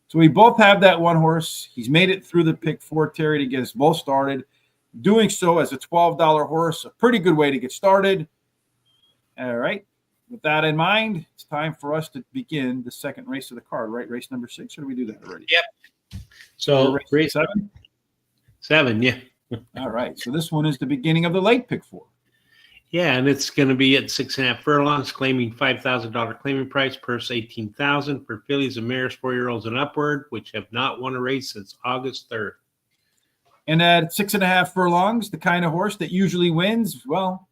So we both have that 1-horse. He's made it through the pick 4, Terry, to get us both started. Doing so as a $12 horse, a pretty good way to get started. All right. With that in mind, it's time for us to begin the second race of the card, right? Race number 6, or did we do that already? Yep. So race 7? 7, yeah. All right. So this one is the beginning of the late pick 4. Yeah, and it's going to be at 6.5 furlongs, claiming $5,000 claiming price, purse $18,000 for fillies and mares, 4-year-olds and upward, which have not won a race since August 3rd. And at 6.5 furlongs, the kind of horse that usually wins, well,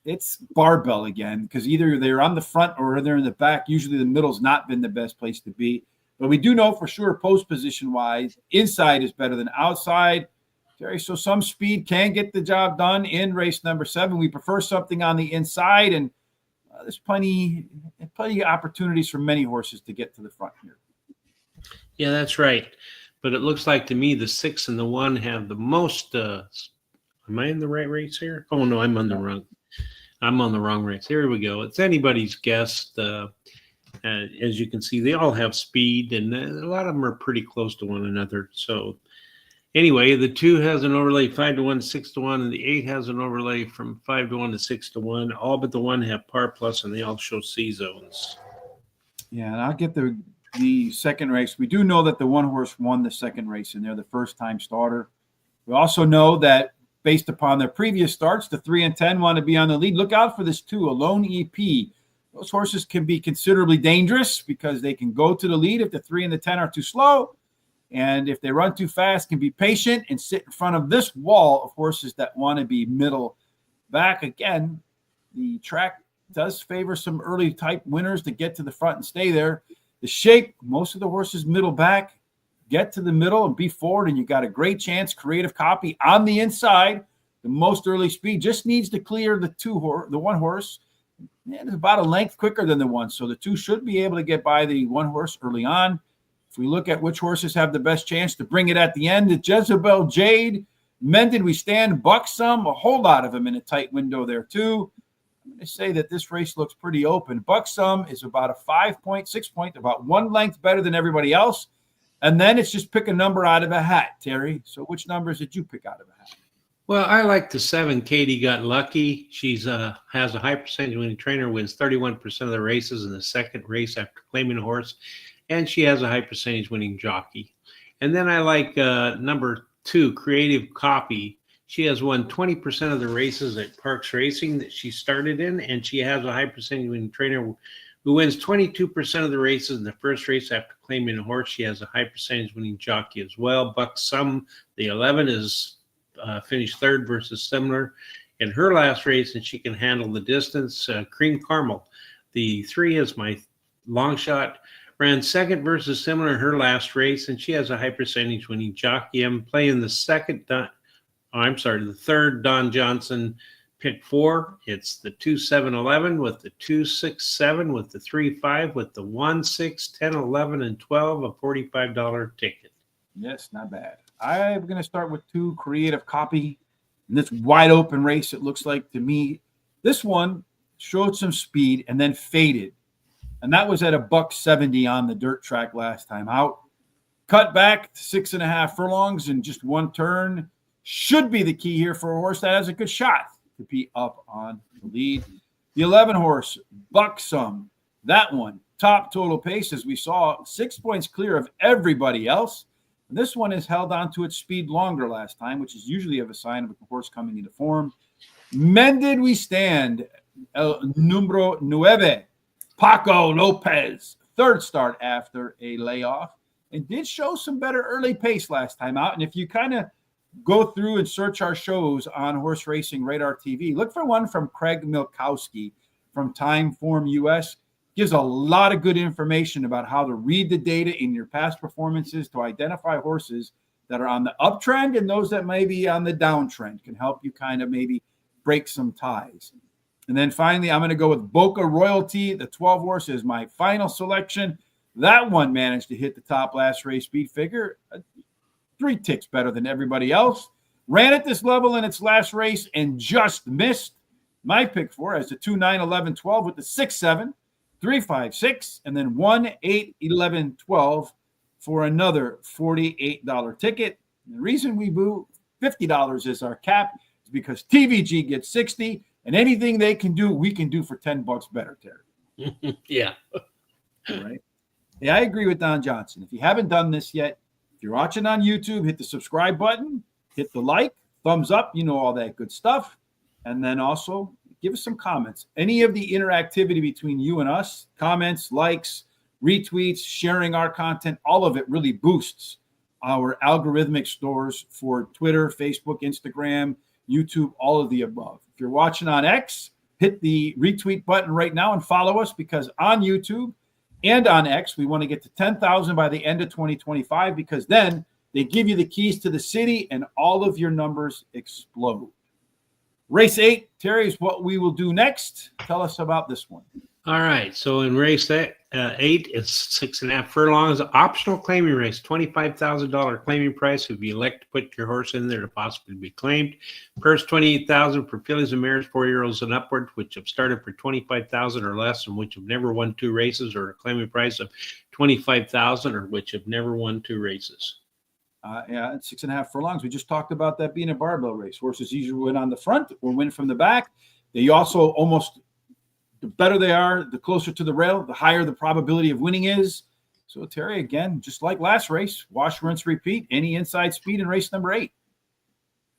it's barbell again, because either they're on the front or they're in the back. Usually the middle's not been the best place to be. But we do know for sure post position-wise, inside is better than outside. Terry, so some speed can get the job done in race number 7. We prefer something on the inside, and there's plenty of opportunities for many horses to get to the front here. Yeah, that's right. But it looks like to me the 6 and the 1 have the most. Am I in the right race here? Oh no, I'm on the wrong race. Here we go. It's anybody's guess. As you can see, they all have speed, and a lot of them are pretty close to one another. So anyway, the 2 has an overlay 5-1, 6-1, and the 8 has an overlay from 5-1 to 6-1. All but the 1 have par plus, and they all show C zones. Yeah, and I'll get the second race. We do know that the 1-horse won the second race, and they're the first-time starter. We also know that based upon their previous starts, the 3 and 10 want to be on the lead. Look out for this 2, a lone EP. Those horses can be considerably dangerous because they can go to the lead if the 3 and the 10 are too slow. And if they run too fast, can be patient and sit in front of this wall of horses that want to be middle back. Again, the track does favor some early type winners to get to the front and stay there. The shape, most of the horses middle back, get to the middle and be forward, and you got a great chance. Creative Copy on the inside. The most early speed just needs to clear the 1 horse. And it's about a length quicker than the 1. So the 2 should be able to get by the 1 horse early on. If we look at which horses have the best chance to bring it at the end, the Jezebel Jade, Mended We Stand, Buxom, a whole lot of them in a tight window there too. I'm going to say that this race looks pretty open. Buxom is about a 5-point, 6-point, about 1 length better than everybody else. And then it's just pick a number out of a hat, Terry. So which numbers did you pick out of a hat? Well, I like the 7. Katie Got Lucky. She's has a high percentage winning trainer, wins 31% of the races in the second race after claiming a horse. And she has a high percentage winning jockey. And then I like number 2, Creative Copy. She has won 20% of the races at Parx Racing that she started in, and she has a high percentage winning trainer who wins 22% of the races in the first race after claiming a horse. She has a high percentage winning jockey as well. Buxom, the 11, is finished 3rd versus similar in her last race, and she can handle the distance. Cream Caramel, the 3 is my long shot. Ran second versus similar in her last race, and she has a high percentage winning jockey. I'm playing the third Don Johnson pick 4. It's the 2-7-11 with the 2-6-7 with the 3-5 with the 1-6-10-11 and 12, a $45 ticket. Yes, not bad. I'm going to start with 2 Creative Copy. In this wide open race, it looks like to me, this one showed some speed and then faded. And that was at $170 on the dirt track last time out. Cut back to 6.5 furlongs in just one turn. Should be the key here for a horse that has a good shot to be up on the lead. The 11 horse, Buxom. That one, top total pace, as we saw, 6 points clear of everybody else. And this one has held on to its speed longer last time, which is usually a sign of a horse coming into form. Mended we stand. El número 9. Paco Lopez, third start after a layoff, and did show some better early pace last time out. And if you kind of go through and search our shows on Horse Racing Radar TV, look for one from Craig Milkowski from Time Form US. Gives a lot of good information about how to read the data in your past performances to identify horses that are on the uptrend and those that may be on the downtrend. Can help you kind of maybe break some ties. And then finally, I'm going to go with Boca Royalty. The 12 horse is my final selection. That one managed to hit the top last race speed figure. 3 ticks better than everybody else. Ran at this level in its last race and just missed. My pick 4 as the 2-9-11-12 with the 6-7, 3-5-6, and then 1-8-11-12 for another $48 ticket. And the reason we boo $50 is our cap is because TVG gets 60. And anything they can do, we can do for $10 better, Terry. Yeah. All right. Yeah, I agree with Don Johnson. If you haven't done this yet, if you're watching on YouTube, hit the subscribe button, hit the like, thumbs up, all that good stuff. And then also give us some comments. Any of the interactivity between you and us, comments, likes, retweets, sharing our content, all of it really boosts our algorithmic stores for Twitter, Facebook, Instagram, YouTube, all of the above. If you're watching on X, hit the retweet button right now and follow us, because on YouTube and on X, we want to get to 10,000 by the end of 2025, because then they give you the keys to the city and all of your numbers explode. Race 8, Terry, is what we will do next. Tell us about this one. All right. So in race 8, it's 6.5 furlongs, optional claiming race, $25,000 claiming price if you elect to put your horse in there to possibly be claimed. First, $28,000 for fillies and mares, 4-year-olds and upward, which have started for $25,000 or less, and which have never won 2 races, or a claiming price of $25,000, or which have never won 2 races. Yeah, it's 6.5 furlongs. We just talked about that being a barbell race. Horses usually win on the front or win from the back. They also almost, the better they are, the closer to the rail, the higher the probability of winning is. So, Terry, again, just like last race, wash, rinse, repeat. Any inside speed in race number 8?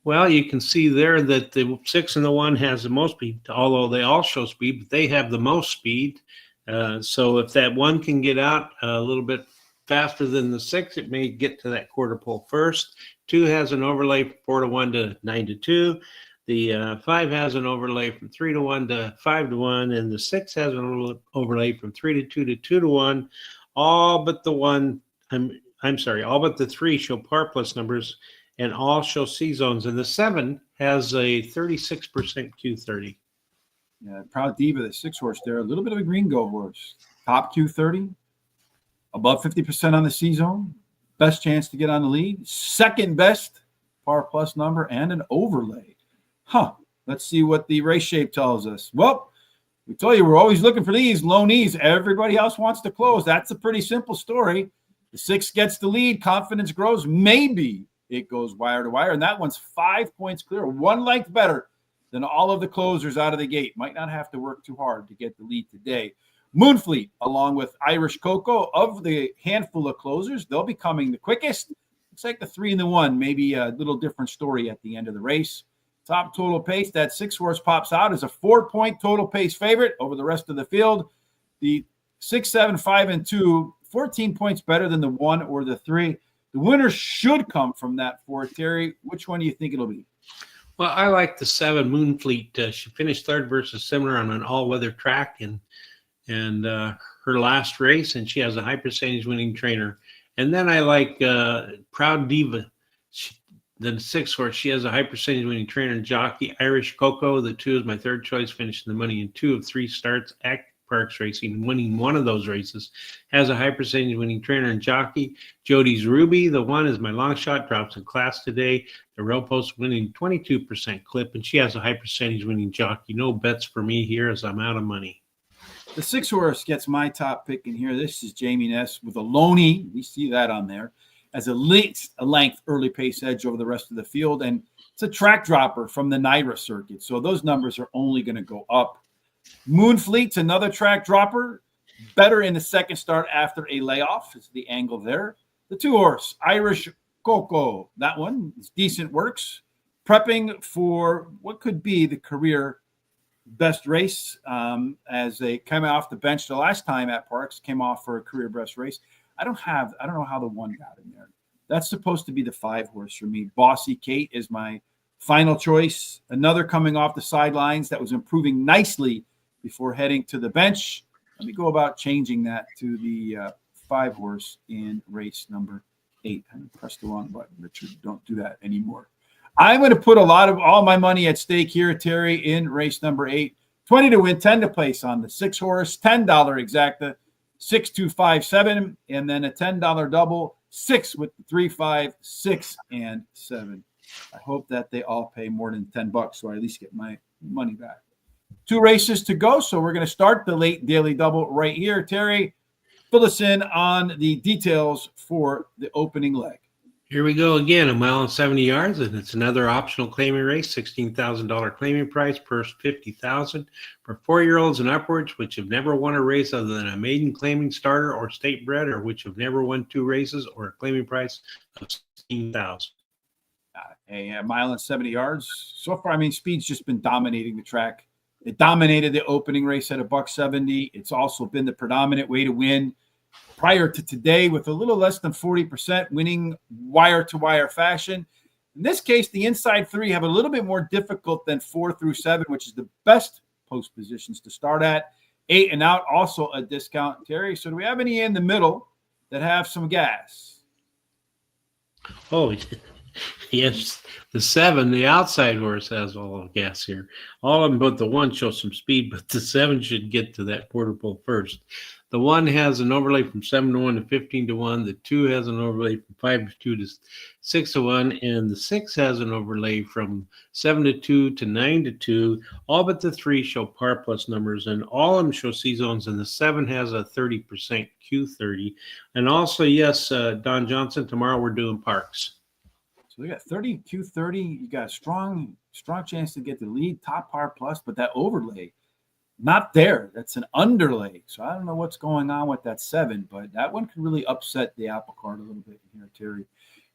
Well, you can see there that the 6 and the 1 has the most speed, although they all show speed, but they have the most speed. So if that 1 can get out a little bit faster than the 6, it may get to that quarter pole first. 2 has an overlay 4-1 to 9-2. The 5 has an overlay from 3-1 to 5-1, and the 6 has an overlay from 3-2 to 2-1. All but the 1, all but the 3 show par plus numbers, and all show C zones. And the 7 has a 36% Q30. Yeah, Proud Diva, the 6 horse there, a little bit of a green go horse. Top Q30, above 50% on the C zone, best chance to get on the lead, second best par plus number, and an overlay. Let's see what the race shape tells us. Well, we told you we're always looking for these low knees. Everybody else wants to close. That's a pretty simple story. The 6 gets the lead. Confidence grows. Maybe it goes wire to wire. And that one's 5 points clear, 1 length better than all of the closers out of the gate. Might not have to work too hard to get the lead today. Moonfleet, along with Irish Coco, of the handful of closers, they'll be coming the quickest. Looks like the 3 and the 1, maybe a little different story at the end of the race. Top total pace, that 6 horse pops out as a 4-point total pace favorite over the rest of the field. The 6, 7, 5, and 2, 14 points better than the 1 or the 3. The winner should come from that 4, Terry. Which one do you think it'll be? Well, I like the 7 Moonfleet. She finished third versus similar on an all-weather track and her last race, and she has a high percentage winning trainer. And then I like Proud Diva, the 6 horse. She has a high percentage winning trainer and jockey. Irish Coco, the 2 is my third choice, finishing the money in 2 of 3 starts at Parx Racing, winning one of those races. Has a high percentage winning trainer and jockey. Jody's Ruby, the 1 is my long shot, drops in class today. The rail post winning 22% clip, and she has a high percentage winning jockey. No bets for me here as I'm out of money. The 6 horse gets my top pick in here. This is Jamie Ness with a Loney. We see that on there as a length early pace edge over the rest of the field. And it's a track dropper from the NYRA circuit. So those numbers are only going to go up. Moonfleet's another track dropper. Better in the second start after a layoff is the angle there. The 2 horse, Irish Coco. That one is decent works. Prepping for what could be the career best race as they came off the bench the last time at Parx, came off for a career best race. I don't know how the 1 got in there. That's supposed to be the 5 horse for me. Bossy Kate is my final choice. Another coming off the sidelines that was improving nicely before heading to the bench. Let me go about changing that to the 5 horse in race number 8. I pressed the wrong button, Richard. Don't do that anymore. I'm going to put all my money at stake here, Terry, in race number 8. 20 to win, 10 to place on the 6 horse, $10 exacta, 6, 2, 5, 7, and then a $10 double, 6 with the 3, 5, 6, and 7. I hope that they all pay more than $10, so I at least get my money back. 2 races to go, so we're going to start the late daily double right here. Terry, fill us in on the details for the opening leg. Here we go again, 1 mile and 70 yards, and it's another optional claiming race, $16,000 claiming price, purse $50,000 for 4-year-olds and upwards, which have never won a race other than a maiden claiming starter or state bred, or which have never won 2 races, or a claiming price of $16,000. A 1 mile and 70 yards. So far, I mean, speed's just been dominating the track. It dominated the opening race at $170. It's also been the predominant way to win prior to today, with a little less than 40% winning wire-to-wire fashion. In this case, the inside 3 have a little bit more difficult than 4 through 7, which is the best post positions to start at. 8 and out, also a discount, Terry. So do we have any in the middle that have some gas? Oh, yes. The 7, the outside horse, has all the gas here. All of them but the 1 show some speed, but the 7 should get to that quarter pole first. The 1 has an overlay from 7 to 1 to 15 to 1. The 2 has an overlay from 5 to 2 to 6 to 1. And the 6 has an overlay from 7 to 2 to 9 to 2. All but the 3 show par plus numbers, and all of them show C zones. And the 7 has a 30% Q30. And also, yes, Don Johnson, tomorrow we're doing Parx. So we got 30 Q30. You got a strong chance to get the lead, top par plus, but that overlay, not there. That's an underlay. So I don't know what's going on with that 7, but that one could really upset the apple cart a little bit here, Terry.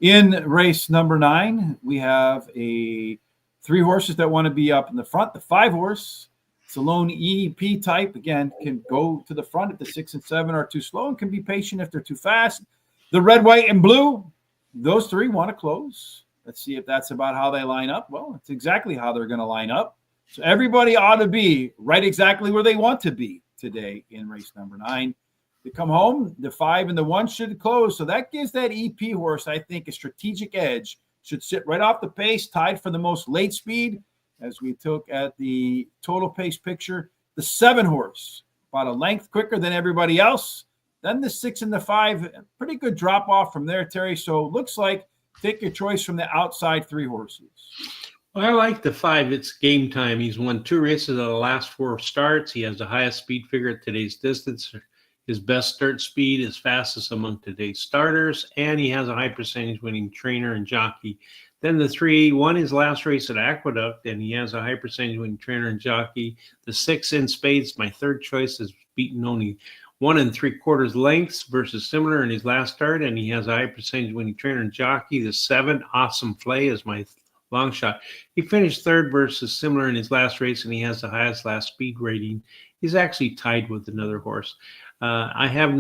In race number 9, we have 3 horses that want to be up in the front. The 5 horse, it's a lone EEP type. Again, can go to the front if the 6 and 7 are too slow, and can be patient if they're too fast. The red, white, and blue, those 3 want to close. Let's see if that's about how they line up. Well, it's exactly how they're going to line up. So everybody ought to be right exactly where they want to be today in race number 9. To come home, the 5 and the 1 should close. So that gives that EP horse, I think, a strategic edge. Should sit right off the pace, tied for the most late speed. As we took at the total pace picture, the 7 horse, about a length quicker than everybody else. Then the 6 and the 5, pretty good drop off from there, Terry. So it looks like take your choice from the outside 3 horses. Well, I like the 5. It's game time. He's won 2 races of the last 4 starts. He has the highest speed figure at today's distance. His best start speed is fastest among today's starters, and he has a high percentage winning trainer and jockey. Then the 3 won his last race at Aqueduct, and he has a high percentage winning trainer and jockey. The 6 in spades, my third choice, is beaten only 1 3/4 lengths versus similar in his last start, and he has a high percentage winning trainer and jockey. The 7, Awesome Flay, is my long shot. He finished 3rd versus similar in his last race, and he has the highest last speed rating. He's actually tied with another horse. I have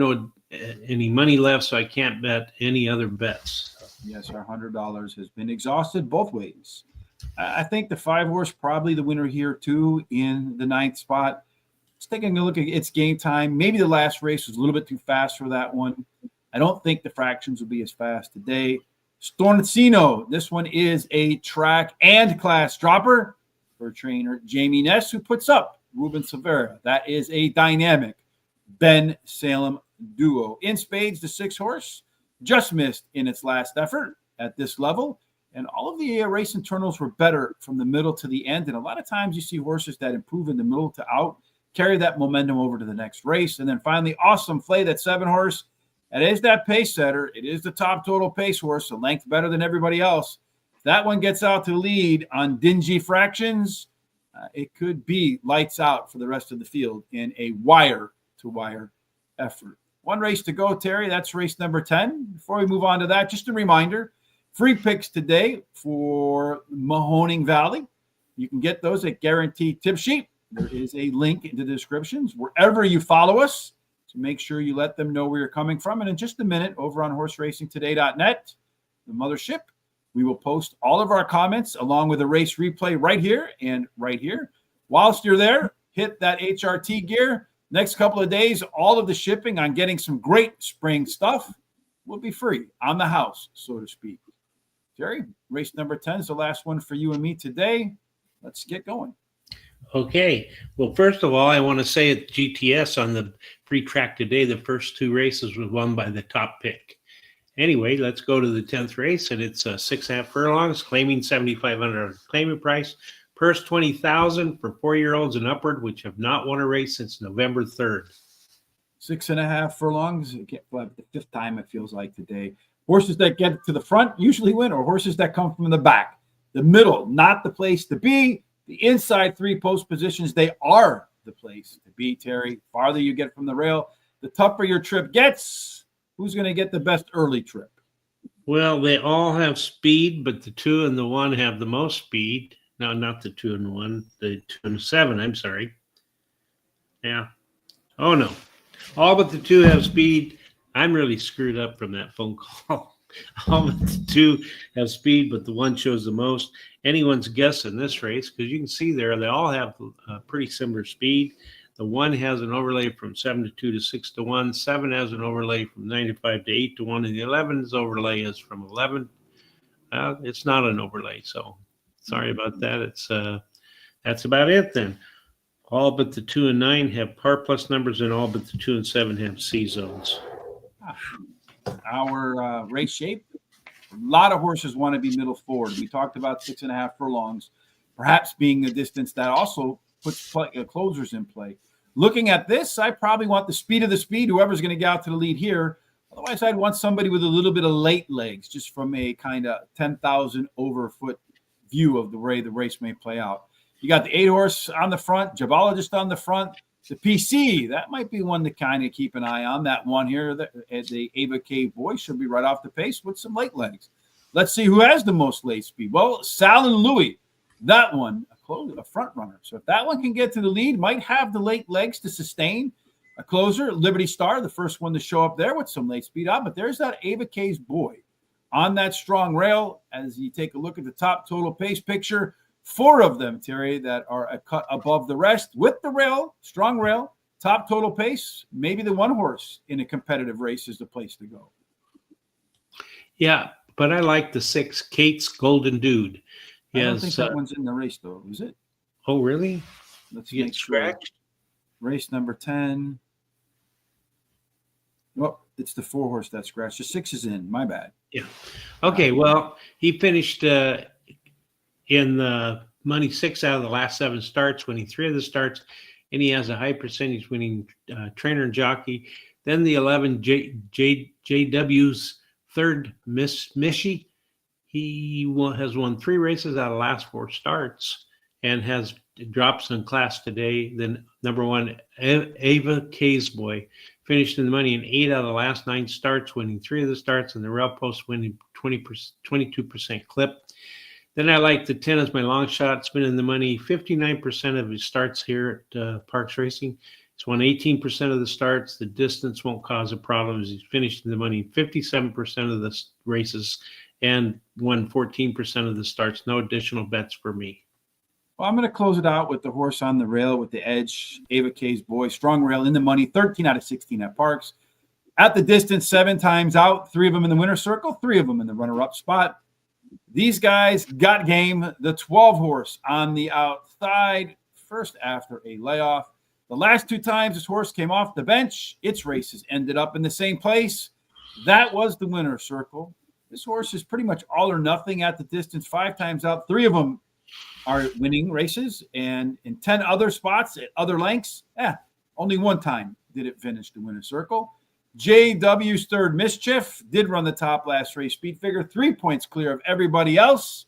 any money left, so I can't bet any other bets. Yes, our $100 has been exhausted both ways. I think the 5-horse probably the winner here too in the 9th spot. Just taking a look at its game time. Maybe the last race was a little bit too fast for that one. I don't think the fractions will be as fast today. Stornacino, this one is a track and class dropper for trainer Jamie Ness, who puts up Ruben Silvera. That is a dynamic Ben Salem duo. In spades, the 6-horse just missed in its last effort at this level. And all of the race internals were better from the middle to the end. And a lot of times you see horses that improve in the middle to out, carry that momentum over to the next race. And then finally, Awesome Flay, that 7-horse. That is that pace setter. It is the top total pace horse, a length better than everybody else. If that one gets out to lead on dingy fractions, it could be lights out for the rest of the field in a wire-to-wire effort. One race to go, Terry. That's race number 10. Before we move on to that, just a reminder, free picks today for Mahoning Valley. You can get those at Guaranteed Tip Sheet. There is a link in the descriptions wherever you follow us. So make sure you let them know where you're coming from. And in just a minute, over on horseracingtoday.net, the mothership, we will post all of our comments along with a race replay right here and right here. Whilst you're there, hit that HRT gear. Next couple of days, all of the shipping on getting some great spring stuff will be free on the house, so to speak. Jerry, race number 10 is the last one for you and me today. Let's get going. Okay. Well, first of all, I want to say at GTS on the free track today, the first 2 races was won by the top pick. Anyway, let's go to the 10th race, and it's 6.5 furlongs, claiming $7,500 claiming price. Purse $20,000 for 4-year-olds and upward, which have not won a race since November 3rd. 6.5 furlongs. Well, the 5th time it feels like today. Horses that get to the front usually win, or horses that come from the back. The middle, not the place to be. The inside 3 post positions, they are the place to be, Terry. Farther you get from the rail, the tougher your trip gets. Who's going to get the best early trip? Well, they all have speed, but the 2 and the 1 have the most speed. No, not the 2 and 1, the 2 and 7, I'm sorry. Yeah. Oh, no. All but the 2 have speed. I'm really screwed up from that phone call. All but the 2 have speed, but the 1 shows the most. Anyone's guess in this race, because you can see there, they all have pretty similar speed. The 1 has an overlay from 7 to 2 to 6 to 1. 7 has an overlay from 95 to 8 to 1. And the 11's overlay is from 11. It's not an overlay, so sorry about that. It's that's about it then. All but the 2 and 9 have par plus numbers, and all but the 2 and 7 have C zones. Our race shape, a lot of horses want to be middle forward. We talked about 6.5 furlongs, perhaps being the distance that also puts closers in play. Looking at this, I probably want the speed of the speed, whoever's going to get out to the lead here. Otherwise, I'd want somebody with a little bit of late legs, just from a kind of 10,000 overfoot view of the way the race may play out. You got the 8-horse on the front, Jabalogist on the front. The PC, that might be one to kind of keep an eye on. That one here, the Ava K boy should be right off the pace with some late legs. Let's see who has the most late speed. Well, Sal and Louis, that one, a front runner. So if that one can get to the lead, might have the late legs to sustain a closer. Liberty Star, the first one to show up there with some late speed out. But there's that Ava K's boy on that strong rail. As you take a look at the top total pace picture, 4 of them, Terry, that are a cut above the rest with the rail, strong rail, top total pace. Maybe the 1 horse in a competitive race is the place to go. Yeah, but I like the 6, Kate's Golden Dude. I don't think that one's in the race, though, is it? Oh, really? Let's get make sure. scratched. Race number 10. Well, it's the 4 horse that scratched. The 6 is in. My bad. Yeah. Okay. Well, he finished in the money 6 out of the last 7 starts, winning 3 of the starts, and he has a high percentage winning trainer and jockey. Then the 11 JW's third Miss Mishy. He has won 3 races out of the last 4 starts and has drops in class today. Then number 1, Ava K's boy, finished in the money in 8 out of the last 9 starts, winning 3 of the starts, and the rail post winning 22% clip. Then I like the 10 as my long shot. It's been in the money 59% of his starts here at Parx Racing. He's won 18% of the starts. The distance won't cause a problem as he's finished in the money 57% of the races and won 14% of the starts. No additional bets for me. Well, I'm going to close it out with the horse on the rail with the edge. Ava K's boy, strong rail in the money, 13 out of 16 at Parx. At the distance, 7 times out, 3 of them in the winner's circle, 3 of them in the runner-up spot. These guys got game. The 12 horse on the outside, first after a layoff. The last 2 times this horse came off the bench, its races ended up in the same place. That was the winner's circle. This horse is pretty much all or nothing at the distance, 5 times out, 3 of them are winning races, and in 10 other spots at other lengths, only 1 time did it finish the winner's circle. JW's Third Mischief did run the top last race speed figure, 3 points clear of everybody else.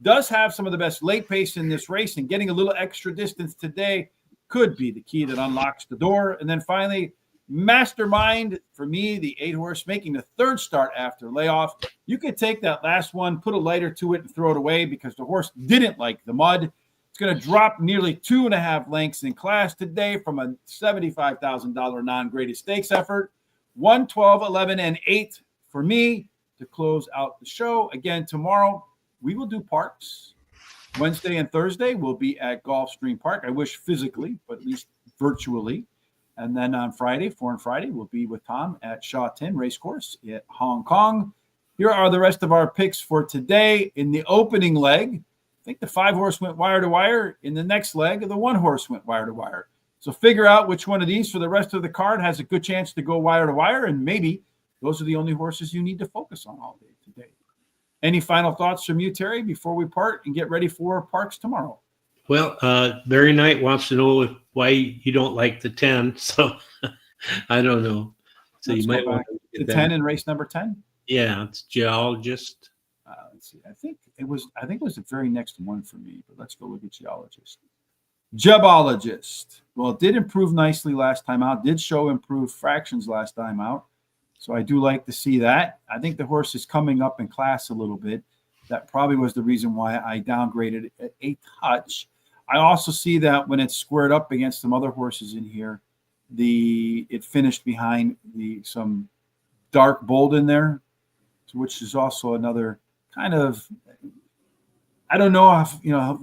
Does have some of the best late pace in this race, and getting a little extra distance today could be the key that unlocks the door. And then finally, Mastermind, for me, the 8 horse, making the 3rd start after layoff. You could take that last one, put a lighter to it, and throw it away because the horse didn't like the mud. It's going to drop nearly 2.5 lengths in class today from a $75,000 non-graded stakes effort. 1, 12, 11, and 8 for me to close out the show. Again, tomorrow we will do Parx. Wednesday and Thursday we'll be at Gulfstream Park. I wish physically, but at least virtually. And then on Friday, Foreign Friday, we'll be with Tom at Sha Tin Racecourse at Hong Kong. Here are the rest of our picks for today. In the opening leg, I think the 5 horse went wire to wire. In the next leg, the 1 horse went wire to wire. So figure out which one of these for the rest of the card has a good chance to go wire to wire, and maybe those are the only horses you need to focus on all day today. Any final thoughts from you, Terry, before we part and get ready for Parx tomorrow? Well, Barry Knight wants to know why you don't like the 10. So I don't know. So Let's you might go want back to to 10 in race number 10. Yeah, it's geologist. Let's see. I think it was the very next one for me, but let's go look at geologist. Gebologist. Well, it did improve nicely last time out. Did show improved fractions last time out. So I do like to see that. I think the horse is coming up in class a little bit. That probably was the reason why I downgraded it at a touch. I also see that when it's squared up against some other horses in here, it finished behind some dark bold in there, which is also another kind of, I don't know if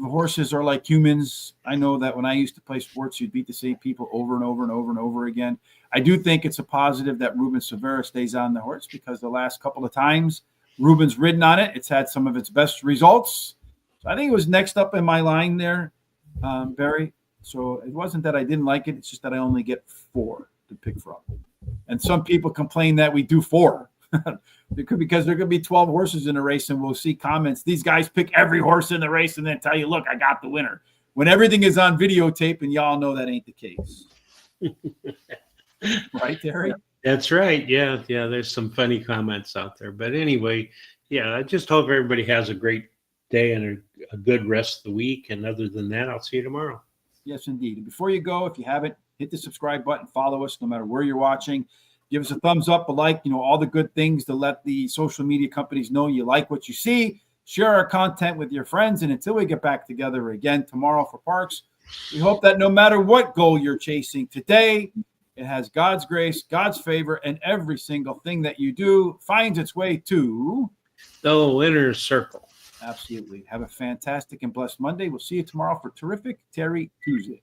horses are like humans. I know that when I used to play sports, you'd beat the same people over and over and over and over again. I do think it's a positive that Ruben Severa stays on the horse because the last couple of times Ruben's ridden on it, it's had some of its best results. So I think it was next up in my line there, Barry. So it wasn't that I didn't like it. It's just that I only get 4 to pick from. And some people complain that we do 4. Because there could be 12 horses in a race, and we'll see comments. These guys pick every horse in the race and then tell you, look, I got the winner. When everything is on videotape, and y'all know that ain't the case. Right, Terry? That's right. Yeah. There's some funny comments out there. But anyway, yeah, I just hope everybody has a great day and a good rest of the week. And other than that, I'll see you tomorrow. Yes, indeed. And before you go, if you haven't, hit the subscribe button, follow us no matter where you're watching. Give us a thumbs up, a like, all the good things to let the social media companies know you like what you see. Share our content with your friends. And until we get back together again tomorrow for Parx, we hope that no matter what goal you're chasing today, it has God's grace, God's favor, and every single thing that you do finds its way to the winner's circle. Absolutely. Have a fantastic and blessed Monday. We'll see you tomorrow for terrific Terry Tuesday.